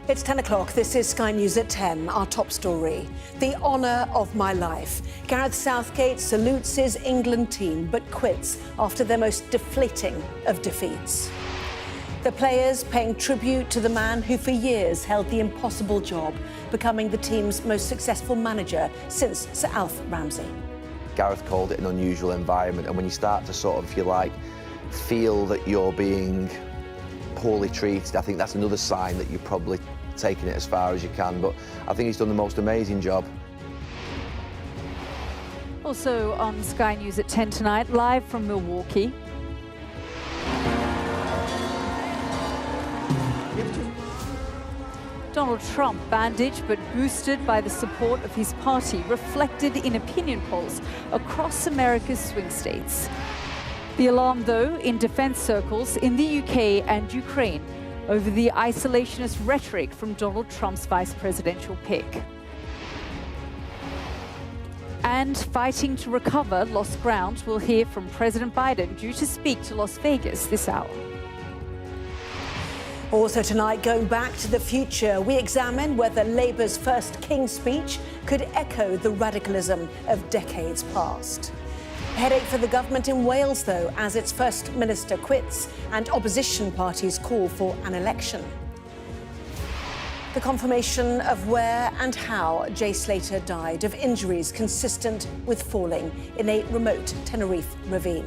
It's 10 o'clock. This is Sky News at 10. Our top story. The honour of my life. Gareth Southgate salutes his England team but quits after their most deflating of defeats. The players paying tribute to the man who for years held the impossible job, becoming the team's most successful manager since Sir Alf Ramsey. Gareth called it an unusual environment, and when you start to sort of, if you like, feel that you're being poorly treated, I think that's another sign that you're probably taking it as far as you can. But I think he's done the most amazing job. Also on Sky News at 10 tonight, live from Milwaukee. Donald Trump, bandaged but boosted by the support of his party, reflected in opinion polls across America's swing states. The alarm, though, in defense circles in the UK and Ukraine over the isolationist rhetoric from Donald Trump's vice presidential pick. And fighting to recover lost ground, we'll hear from President Biden, due to speak to Las Vegas this hour. Also tonight, going back to the future, we examine whether Labour's first King's speech could echo the radicalism of decades past. Headache for the government in Wales, though, as its First Minister quits and opposition parties call for an election. The confirmation of where and how Jay Slater died of injuries consistent with falling in a remote Tenerife ravine.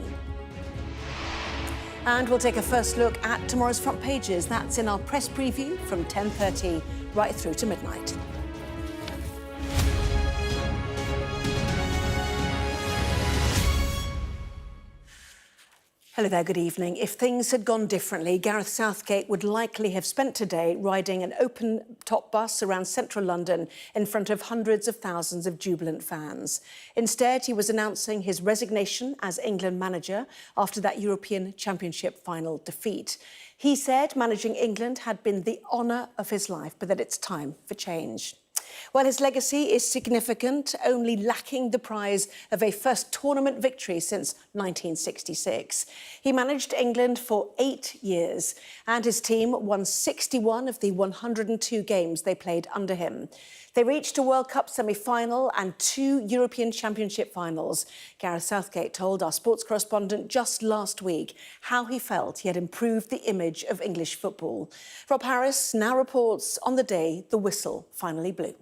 And we'll take a first look at tomorrow's front pages. That's in our press preview from 10:30 right through to midnight. Hello there, good evening. If things had gone differently, Gareth Southgate would likely have spent today riding an open-top bus around central London in front of hundreds of thousands of jubilant fans. Instead, he was announcing his resignation as England manager after that European Championship final defeat. He said managing England had been the honour of his life, but that it's time for change. Well, his legacy is significant, only lacking the prize of a first tournament victory since 1966. He managed England for 8 years, and his team won 61 of the 102 games they played under him. They reached a World Cup semi-final and 2 European Championship finals. Gareth Southgate told our sports correspondent just last week how he felt he had improved the image of English football. Rob Harris now reports on the day the whistle finally blew.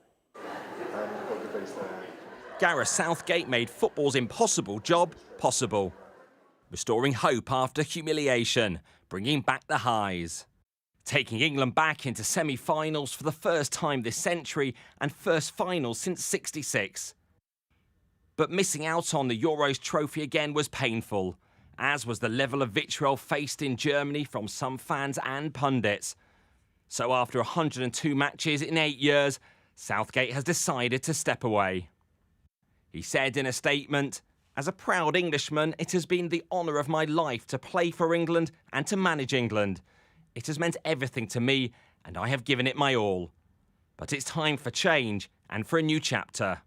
Gareth Southgate made football's impossible job possible, restoring hope after humiliation, bringing back the highs, taking England back into semi-finals for the first time this century and first final since '66. But missing out on the Euros trophy again was painful, as was the level of vitriol faced in Germany from some fans and pundits. So after 102 matches in 8 years, Southgate has decided to step away. He said in a statement, "As a proud Englishman, it has been the honour of my life to play for England and to manage England. It has meant everything to me, and I have given it my all. But it's time for change and for a new chapter."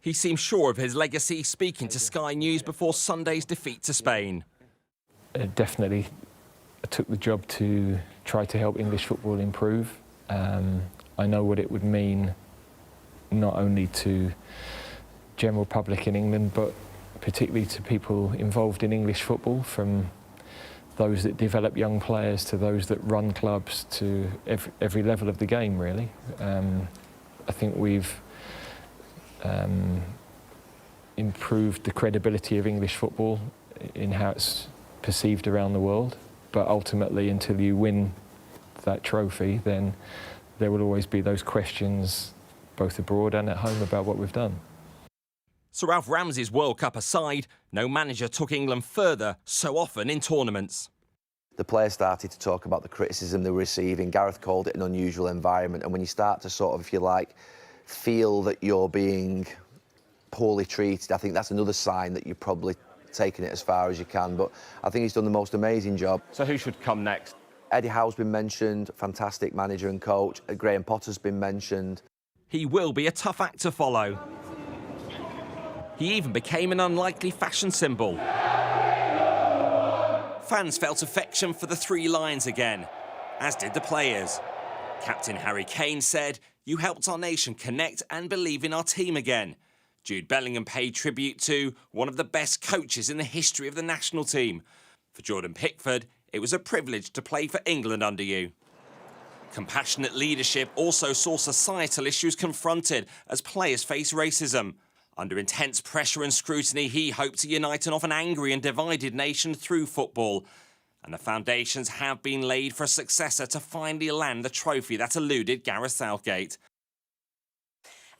He seemed sure of his legacy, speaking to Sky News before Sunday's defeat to Spain. Definitely took the job to try to help English football improve. I know what it would mean not only to general public in England, but particularly to people involved in English football, from those that develop young players to those that run clubs, to every level of the game, really. I think we've improved the credibility of English football in how it's perceived around the world. But ultimately, until you win that trophy, then there will always be those questions, both abroad and at home, about what we've done. Sir Alf Ramsey's World Cup aside, no manager took England further so often in tournaments. The players started to talk about the criticism they were receiving. Gareth called it an unusual environment, and when you start to sort of, if you like, feel that you're being poorly treated, I think that's another sign that you're probably taking it as far as you can. But I think he's done the most amazing job. So who should come next? Eddie Howe's been mentioned, fantastic manager and coach. Graham Potter's been mentioned. He will be a tough act to follow. He even became an unlikely fashion symbol. Fans felt affection for the three lions again, as did the players. Captain Harry Kane said, "You helped our nation connect and believe in our team again." Jude Bellingham paid tribute to one of the best coaches in the history of the national team. For Jordan Pickford, it was a privilege to play for England under you. Compassionate leadership also saw societal issues confronted as players face racism. Under intense pressure and scrutiny, he hoped to unite an often angry and divided nation through football. And the foundations have been laid for a successor to finally land the trophy that eluded Gareth Southgate.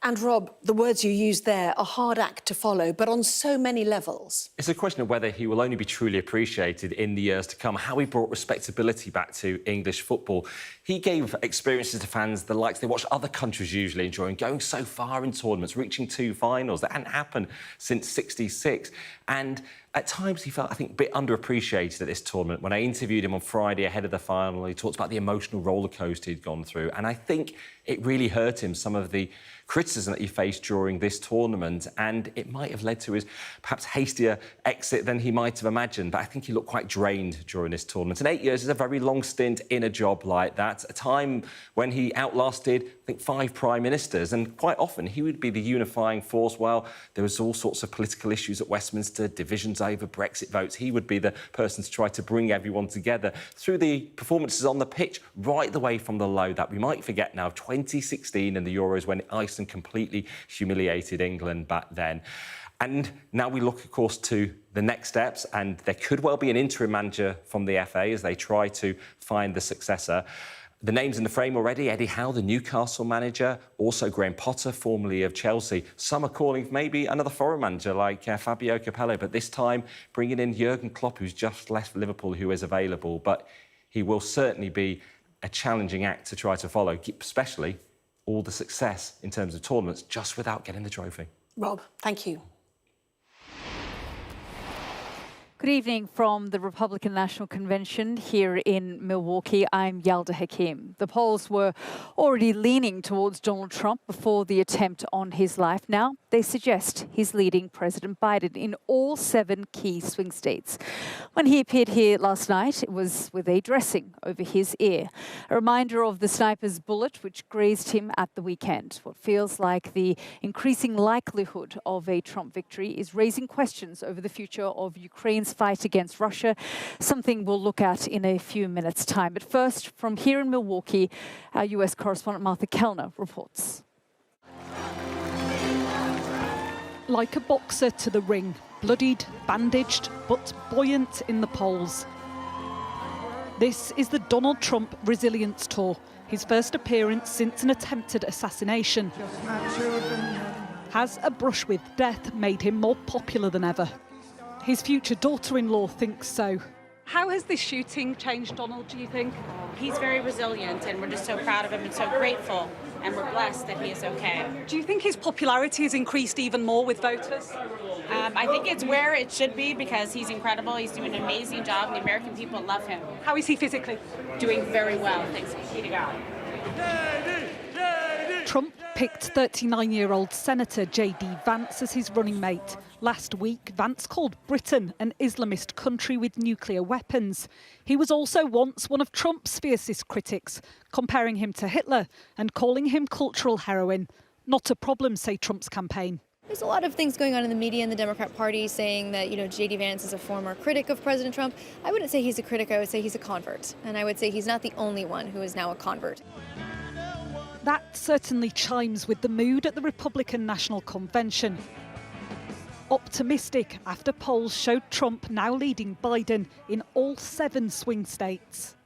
And Rob, the words you used there, a hard act to follow, but on so many levels. It's a question of whether he will only be truly appreciated in the years to come, how he brought respectability back to English football. He gave experiences to fans the likes they watch other countries usually enjoying, going so far in tournaments, reaching 2 finals. That hadn't happened since '66. And at times he felt, I think, a bit underappreciated at this tournament. When I interviewed him on Friday ahead of the final, he talked about the emotional rollercoaster he'd gone through. And I think it really hurt him, some of the criticism that he faced during this tournament, and it might have led to his perhaps hastier exit than he might have imagined. But I think he looked quite drained during this tournament. And 8 years is a very long stint in a job like that, a time when he outlasted, I think, 5 prime ministers. And quite often he would be the unifying force. While there was all sorts of political issues at Westminster, divisions over Brexit votes, he would be the person to try to bring everyone together through the performances on the pitch, right the way from the low that we might forget now, 2016 and the Euros, when Iceland completely humiliated England back then. And now we look, of course, to the next steps, and there could well be an interim manager from the FA as they try to find the successor. The names in the frame already: Eddie Howe, the Newcastle manager, also Graham Potter, formerly of Chelsea. Some are calling for maybe another foreign manager like Fabio Capello, but this time bringing in Jurgen Klopp, who's just left Liverpool, who is available. But he will certainly be a challenging act to try to follow, especially all the success in terms of tournaments just without getting the trophy. Rob, thank you. Good evening from the Republican National Convention here in Milwaukee. I'm Yalda Hakim. The polls were already leaning towards Donald Trump before the attempt on his life. Now they suggest he's leading President Biden in all 7 key swing states. When he appeared here last night, it was with a dressing over his ear, a reminder of the sniper's bullet which grazed him at the weekend. What feels like the increasing likelihood of a Trump victory is raising questions over the future of Ukraine's fight against Russia, something we'll look at in a few minutes' time. But first, from here in Milwaukee, our US correspondent Martha Kellner reports. Like a boxer to the ring, bloodied, bandaged, but buoyant in the polls. This is the Donald Trump Resilience Tour, his first appearance since an attempted assassination. Has a brush with death made him more popular than ever? His future daughter-in-law thinks so. How has this shooting changed Donald, do you think? He's very resilient, and we're just so proud of him and so grateful, and we're blessed that he is okay. Do you think his popularity has increased even more with voters? I think it's where it should be because he's incredible. He's doing an amazing job, and the American people love him. How is he physically? Doing very well, thanks be to God. Trump picked 39-year-old Senator J.D. Vance as his running mate. Last week, Vance called Britain an Islamist country with nuclear weapons. He was also once one of Trump's fiercest critics, comparing him to Hitler and calling him cultural heroin. Not a problem, say Trump's campaign. There's a lot of things going on in the media and the Democrat Party saying that, J.D. Vance is a former critic of President Trump. I wouldn't say he's a critic, I would say he's a convert. And I would say he's not the only one who is now a convert. That certainly chimes with the mood at the Republican National Convention. Optimistic after polls showed Trump now leading Biden in all 7 swing states.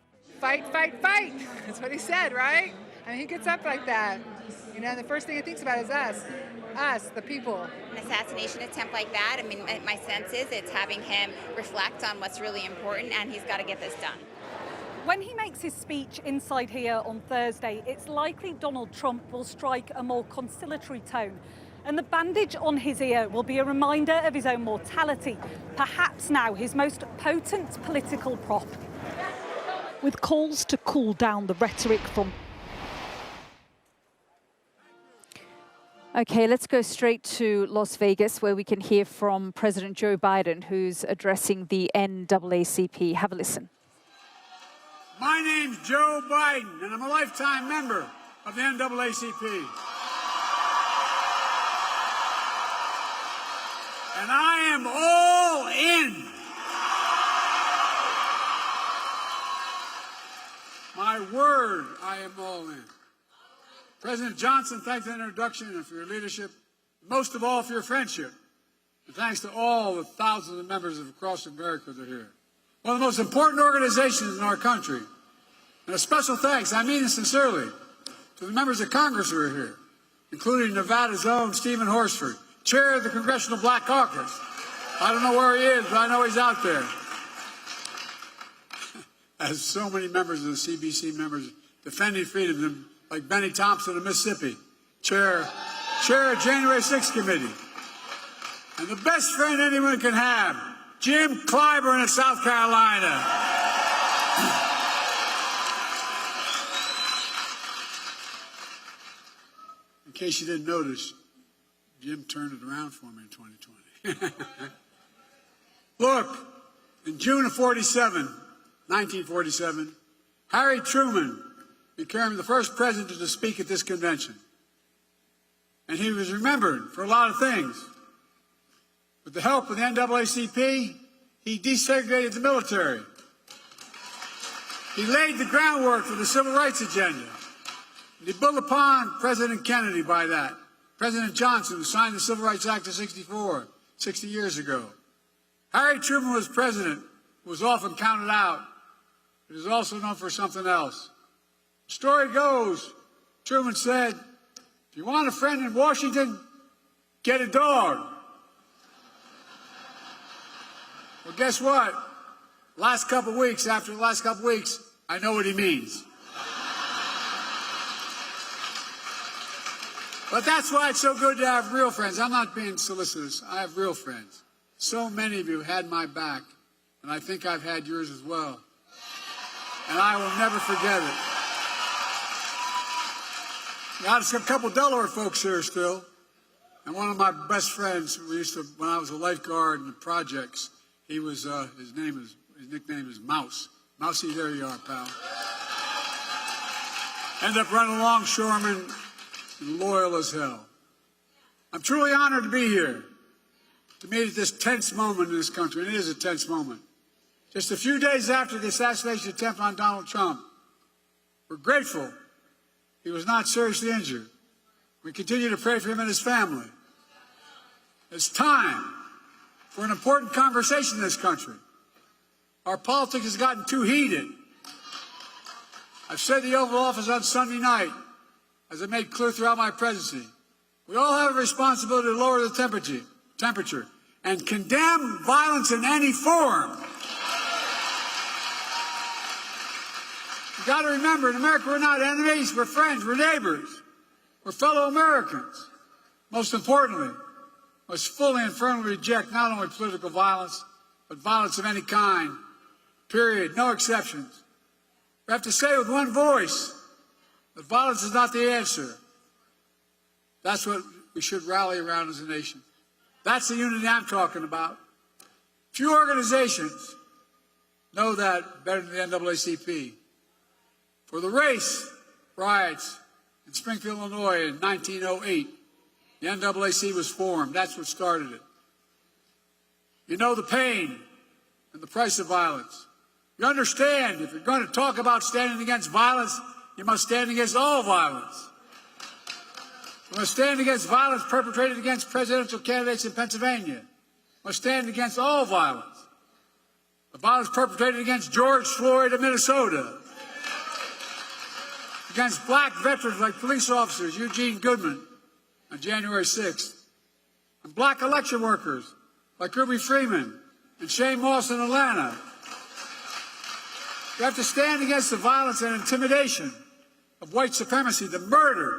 Fight, fight, fight. That's what he said, right? I mean, he gets up like that. The first thing he thinks about is us, the people. An assassination attempt like that, I mean, my sense is it's having him reflect on what's really important, and he's got to get this done. When he makes his speech inside here on Thursday, it's likely Donald Trump will strike a more conciliatory tone. And the bandage on his ear will be a reminder of his own mortality, perhaps now his most potent political prop. With calls to cool down the rhetoric from... OK, let's go straight to Las Vegas, where we can hear from President Joe Biden, who's addressing the NAACP. Have a listen. My name's Joe Biden, and I'm a lifetime member of the NAACP. And I am all in. My word, I am all in. President Johnson, thanks for the introduction and for your leadership, most of all for your friendship. And thanks to all the thousands of members of across America that are here. One of the most important organizations in our country. And a special thanks, I mean it sincerely, to the members of Congress who are here, including Nevada's own Stephen Horsford, chair of the Congressional Black Caucus. I don't know where he is, but I know he's out there. As so many members of the CBC members defending freedom, like Benny Thompson of Mississippi, chair of January 6th Committee. And the best friend anyone can have, Jim Clyburn of South Carolina. In case you didn't notice, Jim turned it around for me in 2020. Look, in June of 1947, Harry Truman became the first president to speak at this convention. And he was remembered for a lot of things. With the help of the NAACP, he desegregated the military. He laid the groundwork for the civil rights agenda. And he built upon President Kennedy by that. President Johnson, who signed the Civil Rights Act of '64, 60 years ago. Harry Truman was president, who was often counted out. He was also known for something else. The story goes, Truman said, if you want a friend in Washington, get a dog. Well, guess what? After the last couple of weeks, I know what he means. But that's why it's so good to have real friends. I'm not being solicitous. I have real friends. So many of you had my back, and I think I've had yours as well. And I will never forget it. Now, there's a couple Delaware folks here still. And one of my best friends, when I was a lifeguard in the projects, he was, his nickname is Mouse. Mousy, there you are, pal. Ended up running longshoreman, loyal as hell. I'm truly honored to be here, to meet at this tense moment in this country, and it is a tense moment. Just a few days after the assassination attempt on Donald Trump, we're grateful he was not seriously injured. We continue to pray for him and his family. It's time for an important conversation in this country. Our politics has gotten too heated. I've said the Oval Office on Sunday night, as I made clear throughout my presidency, we all have a responsibility to lower the temperature and condemn violence in any form. You've got to remember, in America, we're not enemies, we're friends, we're neighbors, we're fellow Americans. Most importantly, we must fully and firmly reject not only political violence, but violence of any kind, period, no exceptions. We have to say with one voice that violence is not the answer. That's what we should rally around as a nation. That's the unity I'm talking about. Few organizations know that better than the NAACP. For the race riots in Springfield, Illinois in 1908, the NAACP was formed. That's what started it. You know the pain and the price of violence. You understand, if you're going to talk about standing against violence, you must stand against all violence. You must stand against violence perpetrated against presidential candidates in Pennsylvania. You must stand against all violence. The violence perpetrated against George Floyd of Minnesota. Against black veterans like police officers Eugene Goodman on January 6th. And black election workers like Ruby Freeman and Shane Moss in Atlanta. You have to stand against the violence and intimidation of white supremacy, the murder,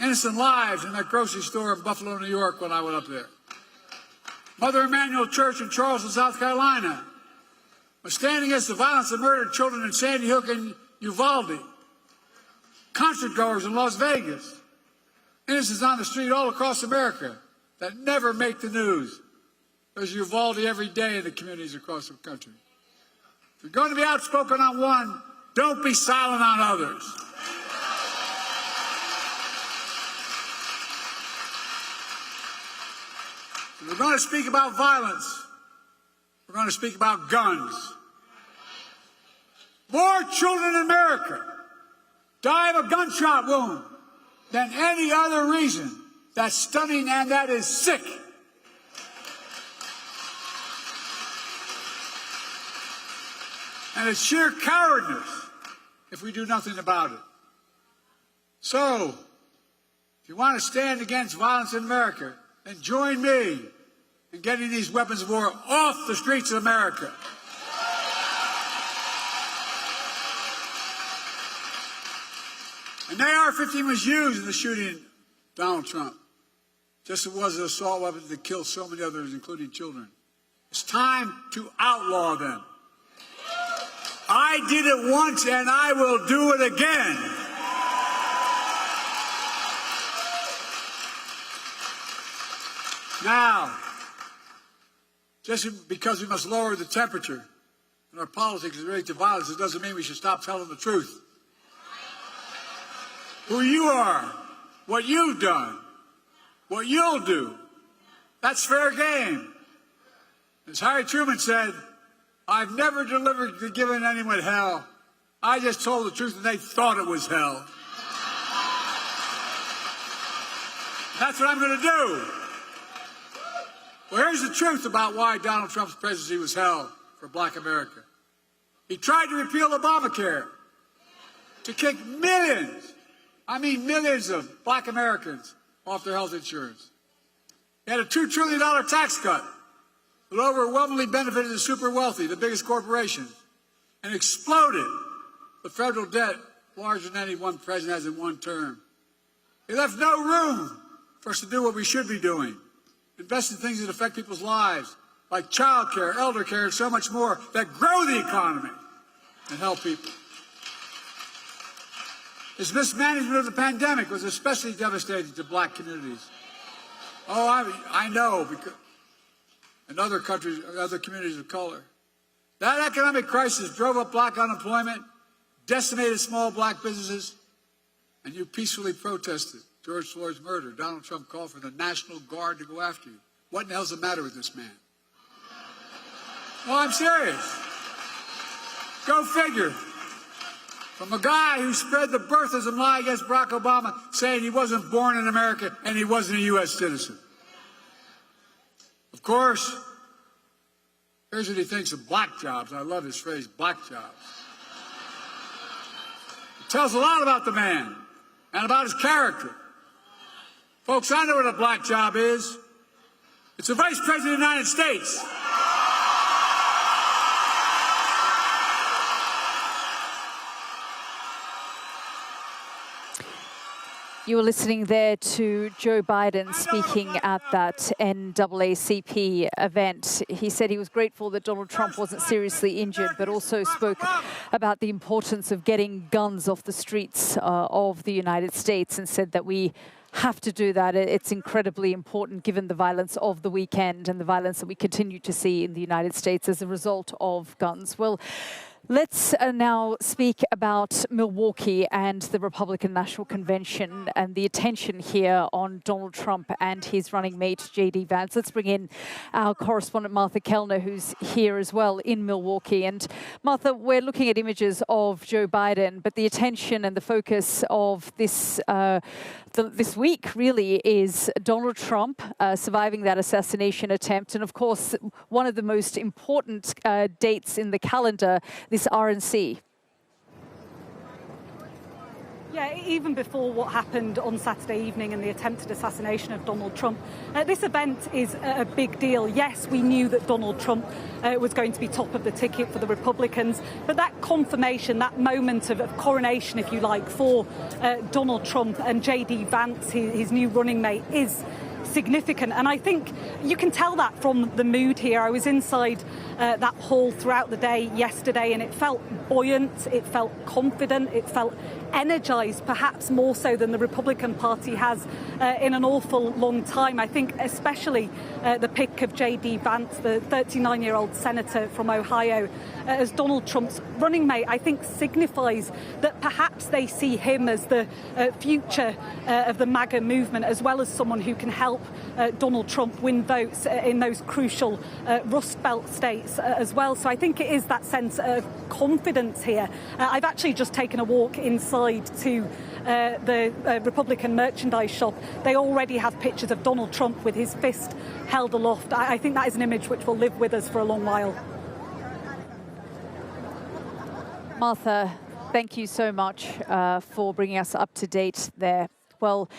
innocent lives in that grocery store in Buffalo, New York when I went up there. Mother Emanuel Church in Charleston, South Carolina. Was standing against the violence that murdered children in Sandy Hook and Uvalde. Concert goers in Las Vegas. Innocents on the street all across America that never make the news. There's Uvalde every day in the communities across the country. If you're going to be outspoken on one, don't be silent on others. If we're going to speak about violence, we're going to speak about guns. More children in America die of a gunshot wound than any other reason. That's stunning and that is sick. And it's sheer cowardness if we do nothing about it. So, if you want to stand against violence in America, then join me in getting these weapons of war off the streets of America. An AR-15 was used in the shooting of Donald Trump, just as it was an assault weapon that killed so many others, including children. It's time to outlaw them. I did it once and I will do it again. Now, just because we must lower the temperature in our politics and relate to violence, it doesn't mean we should stop telling the truth. Who you are, what you've done, what you'll do, that's fair game. As Harry Truman said, I've never given anyone hell. I just told the truth and they thought it was hell. That's what I'm going to do. Well, here's the truth about why Donald Trump's presidency was hell for Black America. He tried to repeal Obamacare to kick millions, I mean millions of Black Americans off their health insurance. He had a $2 trillion tax cut that overwhelmingly benefited the super wealthy, the biggest corporations, and exploded the federal debt larger than any one president has in one term. He left no room for us to do what we should be doing. Invest in things that affect people's lives, like child care, elder care, and so much more, that grow the economy and help people. His mismanagement of the pandemic was especially devastating to Black communities. Oh, I know, because in other countries, other communities of color. That economic crisis drove up Black unemployment, decimated small Black businesses, and you peacefully protested George Floyd's murder. Donald Trump called for the National Guard to go after you. What in the hell's the matter with this man? Oh, I'm serious. Go figure. From a guy who spread the birthism lie against Barack Obama, saying he wasn't born in America and he wasn't a U.S. citizen. Of course, here's what he thinks of black jobs. I love his phrase, black jobs. It tells a lot about the man and about his character. Folks, I know what a black job is. It's the Vice President of the United States. You were listening there to Joe Biden speaking at that NAACP event. He said he was grateful that Donald Trump wasn't seriously injured, but also spoke about the importance of getting guns off the streets of the United States and said that we have to do that. It's incredibly important given the violence of the weekend and the violence that we continue to see in the United States as a result of guns. Well, let's now speak about Milwaukee and the Republican National Convention and the attention here on Donald Trump and his running mate, J.D. Vance. Let's bring in our correspondent, Martha Kellner, who's here as well in Milwaukee. And Martha, we're looking at images of Joe Biden, but the attention and the focus of this this week really is Donald Trump surviving that assassination attempt. And of course, one of the most important dates in the calendar, this RNC. Yeah, even before what happened on Saturday evening and the attempted assassination of Donald Trump, this event is a big deal. Yes, we knew that Donald Trump was going to be top of the ticket for the Republicans, but that confirmation, that moment of coronation, if you like, for Donald Trump and J.D. Vance, his new running mate, is significant. And I think you can tell that from the mood here. I was inside that hall throughout the day yesterday, and it felt buoyant, it felt confident, it felt energised, perhaps more so than the Republican Party has in an awful long time. I think especially the pick of J.D. Vance, the 39-year-old senator from Ohio, as Donald Trump's running mate, I think signifies that perhaps they see him as the future of the MAGA movement, as well as someone who can help Donald Trump win votes in those crucial Rust Belt states as well. So I think it is that sense of confidence here. I've actually just taken a walk inside to the Republican merchandise shop. They already have pictures of Donald Trump with his fist held aloft. I think that is an image which will live with us for a long while. Martha, thank you so much for bringing us up to date there. Well,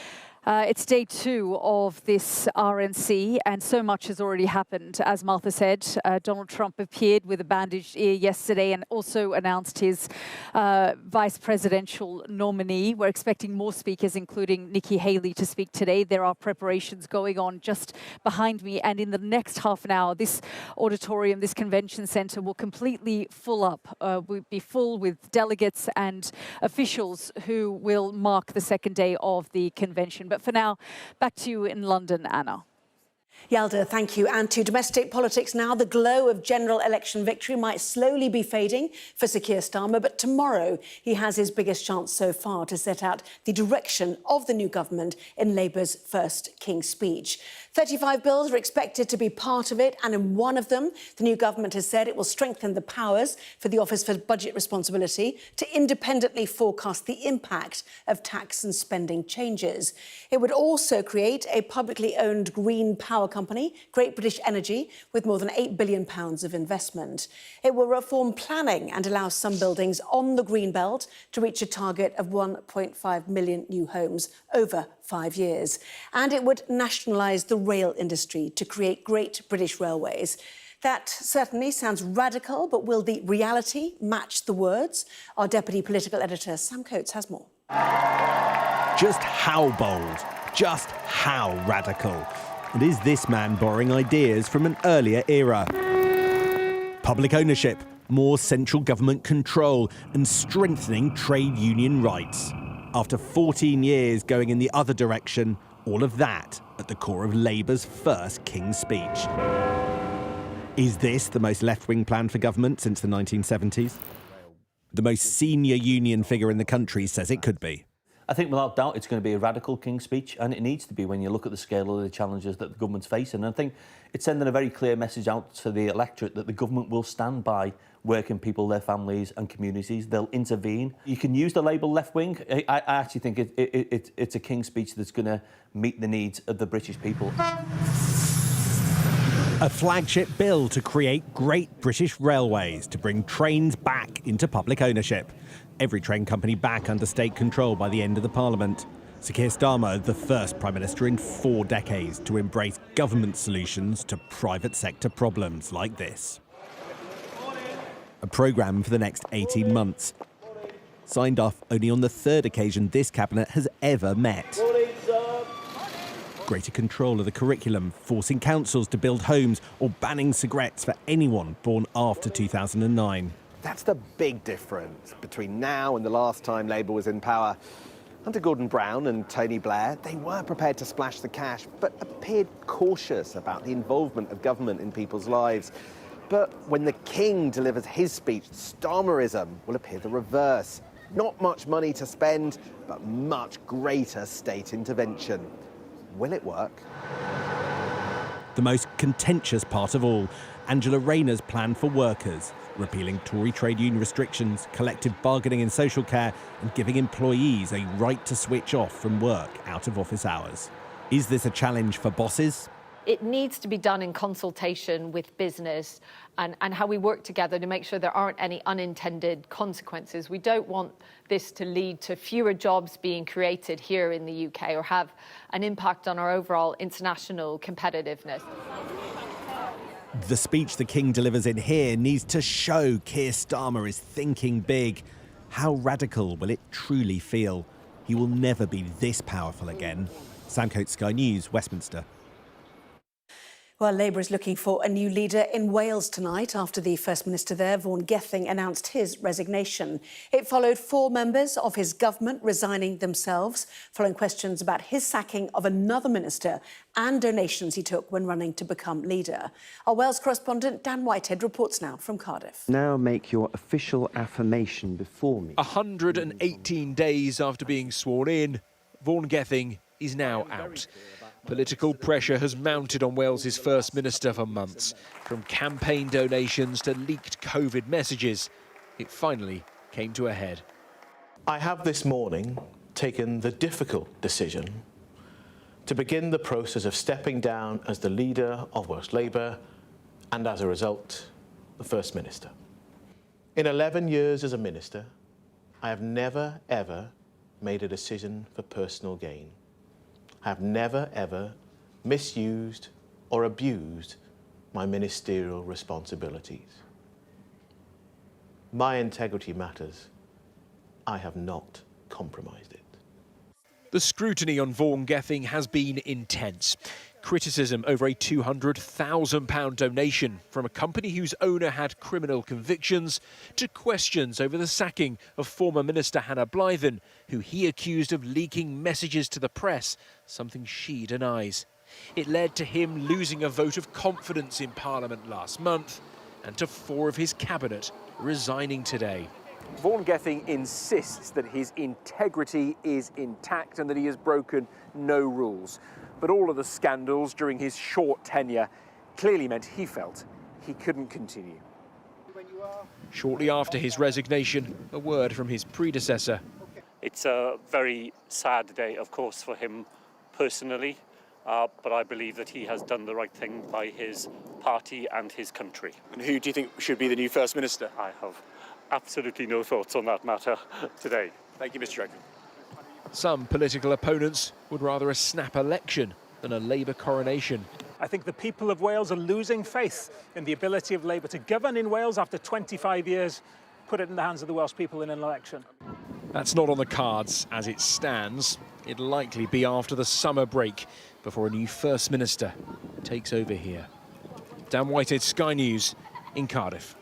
it's day 2 of this RNC, and so much has already happened. As Martha said, Donald Trump appeared with a bandaged ear yesterday and also announced his vice presidential nominee. We're expecting more speakers, including Nikki Haley, to speak today. There are preparations going on just behind me, and in the next half an hour, this auditorium, this convention center will completely full up. We'll be full with delegates and officials who will mark the second day of the convention. But for now, back to you in London, Anna. Yalda, thank you. And to domestic politics now. The glow of general election victory might slowly be fading for Sir Keir Starmer, but tomorrow he has his biggest chance so far to set out the direction of the new government in Labour's first King's Speech. 35 bills are expected to be part of it, and in one of them, the new government has said it will strengthen the powers for the Office for Budget Responsibility to independently forecast the impact of tax and spending changes. It would also create a publicly owned green power company, Great British Energy, with more than £8 billion of investment. It will reform planning and allow some buildings on the green belt to reach a target of 1.5 million new homes over 5 years. And it would nationalise the rail industry to create Great British Railways. That certainly sounds radical, but will the reality match the words? Our deputy political editor, Sam Coates, has more. Just how bold? Just how radical? And is this man borrowing ideas from an earlier era? Public ownership, more central government control, and strengthening trade union rights. After 14 years going in the other direction, all of that at the core of Labour's first King's Speech. Is this the most left-wing plan for government since the 1970s? The most senior union figure in the country says it could be. I think without doubt it's going to be a radical King's Speech, and it needs to be when you look at the scale of the challenges that the government's facing. And I think it's sending a very clear message out to the electorate that the government will stand by working people, their families and communities. They'll intervene. You can use the label left wing. I actually think it's a King's Speech that's going to meet the needs of the British people. A flagship bill to create Great British Railways to bring trains back into public ownership. Every train company back under state control by the end of the Parliament. Sir Keir Starmer, the first Prime Minister in 4 decades to embrace government solutions to private sector problems like this. A programme for the next 18 months. Signed off only on the 3rd occasion this cabinet has ever met. Greater control of the curriculum, forcing councils to build homes or banning cigarettes for anyone born after 2009. That's the big difference between now and the last time Labour was in power. Under Gordon Brown and Tony Blair, they were prepared to splash the cash, but appeared cautious about the involvement of government in people's lives. But when the King delivers his speech, Starmerism will appear the reverse. Not much money to spend, but much greater state intervention. Will it work? The most contentious part of all, Angela Rayner's plan for workers, repealing Tory trade union restrictions, collective bargaining in social care, and giving employees a right to switch off from work out of office hours. Is this a challenge for bosses? It needs to be done in consultation with business and how we work together to make sure there aren't any unintended consequences. We don't want this to lead to fewer jobs being created here in the UK or have an impact on our overall international competitiveness. The speech the King delivers in here needs to show Keir Starmer is thinking big. How radical will it truly feel? He will never be this powerful again. Sam Coates, Sky News, Westminster. Well, Labour is looking for a new leader in Wales tonight after the First Minister there, Vaughan Gething, announced his resignation. It followed 4 members of his government resigning themselves, following questions about his sacking of another minister and donations he took when running to become leader. Our Wales correspondent Dan Whitehead reports now from Cardiff. Now make your official affirmation before me. 118 days after being sworn in, Vaughan Gething is now out. Political pressure has mounted on Wales's First Minister for months. From campaign donations to leaked COVID messages, it finally came to a head. I have this morning taken the difficult decision to begin the process of stepping down as the leader of Welsh Labour and, as a result, the First Minister. In 11 years as a minister, I have never, ever made a decision for personal gain. I have never, ever misused or abused my ministerial responsibilities. My integrity matters. I have not compromised it. The scrutiny on Vaughan Gething has been intense. Criticism over a £200,000 donation from a company whose owner had criminal convictions, to questions over the sacking of former Minister Hannah Blythen, who he accused of leaking messages to the press, something she denies. It led to him losing a vote of confidence in Parliament last month, and to 4 of his cabinet resigning today. Vaughan Gething insists that his integrity is intact and that he has broken no rules. But all of the scandals during his short tenure clearly meant he felt he couldn't continue. Shortly after his resignation, a word from his predecessor. It's a very sad day, of course, for him personally, but I believe that he has done the right thing by his party and his country. And who do you think should be the new First Minister? I have absolutely no thoughts on that matter today. Thank you, Mr. Dragon. Some political opponents would rather a snap election than a Labour coronation. I think the people of Wales are losing faith in the ability of Labour to govern in Wales after 25 years. Put it in the hands of the Welsh people in an election. That's not on the cards as it stands. It'll likely be after the summer break before a new First Minister takes over here. Dan Whitehead, Sky News in Cardiff.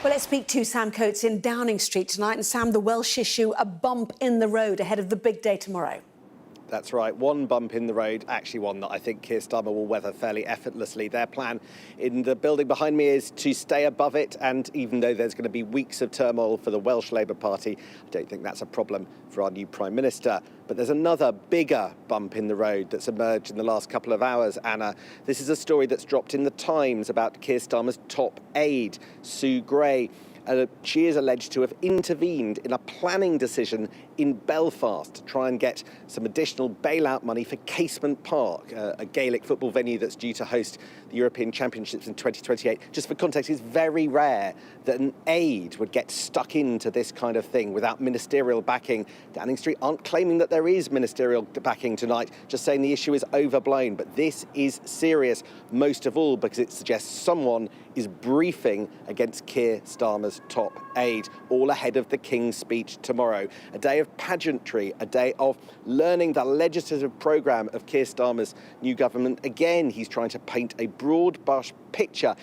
Well, let's speak to Sam Coates in Downing Street tonight. And Sam, the Welsh issue, a bump in the road ahead of the big day tomorrow. That's right, one bump in the road, actually one that I think Keir Starmer will weather fairly effortlessly. Their plan in the building behind me is to stay above it, and even though there's going to be weeks of turmoil for the Welsh Labour Party, I don't think that's a problem for our new Prime Minister. But there's another bigger bump in the road that's emerged in the last couple of hours, Anna. This is a story that's dropped in the Times about Keir Starmer's top aide, Sue Gray. She is alleged to have intervened in a planning decision in Belfast to try and get some additional bailout money for Casement Park, a Gaelic football venue that's due to host the European Championships in 2028. Just for context, it's very rare that an aide would get stuck into this kind of thing without ministerial backing. Downing Street aren't claiming that there is ministerial backing tonight, just saying the issue is overblown. But this is serious, most of all because it suggests someone is briefing against Keir Starmer's top aide, all ahead of the King's speech tomorrow. A day of pageantry, a day of learning the legislative programme of Keir Starmer's new government. Again, he's trying to paint a broad brush picture.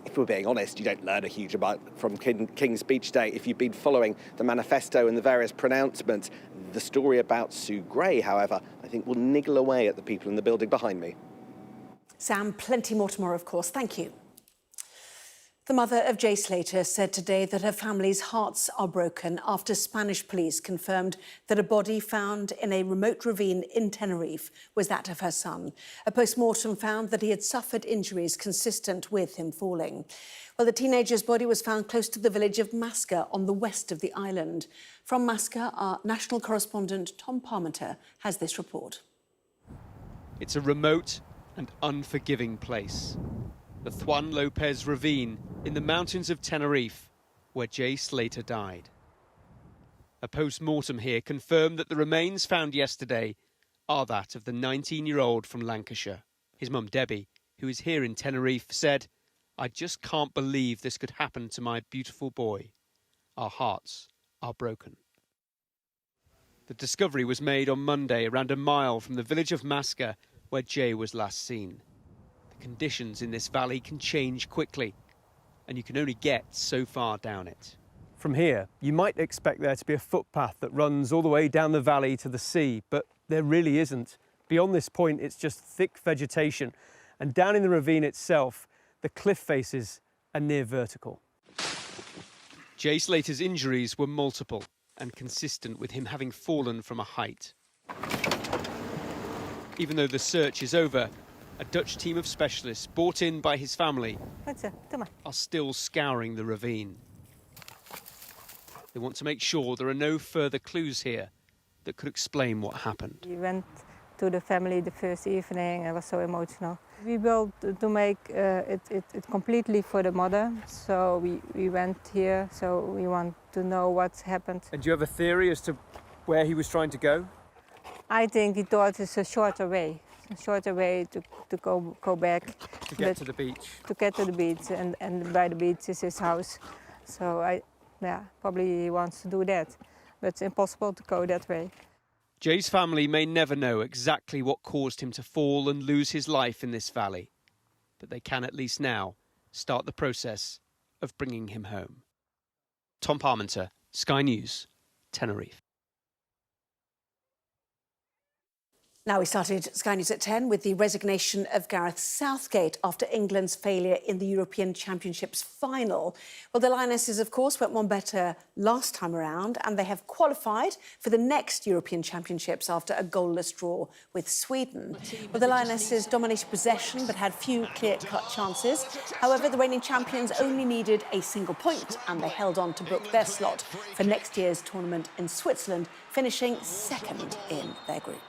If we're being honest, you don't learn a huge amount from King's Speech Day if you've been following the manifesto and the various pronouncements. The story about Sue Gray, however, I think will niggle away at the people in the building behind me. Sam, plenty more tomorrow, of course. Thank you. The mother of Jay Slater said today that her family's hearts are broken after Spanish police confirmed that a body found in a remote ravine in Tenerife was that of her son. A post-mortem found that he had suffered injuries consistent with him falling. Well, the teenager's body was found close to the village of Masca on the west of the island. From Masca, our national correspondent Tom Parmenter has this report. It's a remote and unforgiving place. The Juan Lopez Ravine in the mountains of Tenerife, where Jay Slater died. A post-mortem here confirmed that the remains found yesterday are that of the 19-year-old from Lancashire. His mum, Debbie, who is here in Tenerife, said, "I just can't believe this could happen to my beautiful boy. Our hearts are broken." The discovery was made on Monday, around a mile from the village of Masca, where Jay was last seen. The conditions in this valley can change quickly, and you can only get so far down it. From here, you might expect there to be a footpath that runs all the way down the valley to the sea, but there really isn't. Beyond this point, it's just thick vegetation, and down in the ravine itself, the cliff faces are near vertical. Jay Slater's injuries were multiple and consistent with him having fallen from a height. Even though the search is over, a Dutch team of specialists brought in by his family are still scouring the ravine. They want to make sure there are no further clues here that could explain what happened. We went to the family the first evening. I was so emotional. We built to make it completely for the mother. So we went here, so we want to know what's happened. And do you have a theory as to where he was trying to go? I think he thought it's a shorter way to go back. To get to the beach? To get to the beach, and by the beach is his house. So probably he wants to do that, but it's impossible to go that way. Jay's family may never know exactly what caused him to fall and lose his life in this valley, but they can at least now start the process of bringing him home. Tom Parmenter, Sky News, Tenerife. Now we started Sky News at 10 with the resignation of Gareth Southgate after England's failure in the European Championships final. Well, the Lionesses, of course, went one better last time around, and they have qualified for the next European Championships after a goalless draw with Sweden. Well, the Lionesses dominated possession but had few clear-cut chances. However, the reigning champions only needed a single point, and they held on to book their slot for next year's tournament in Switzerland, finishing second in their group.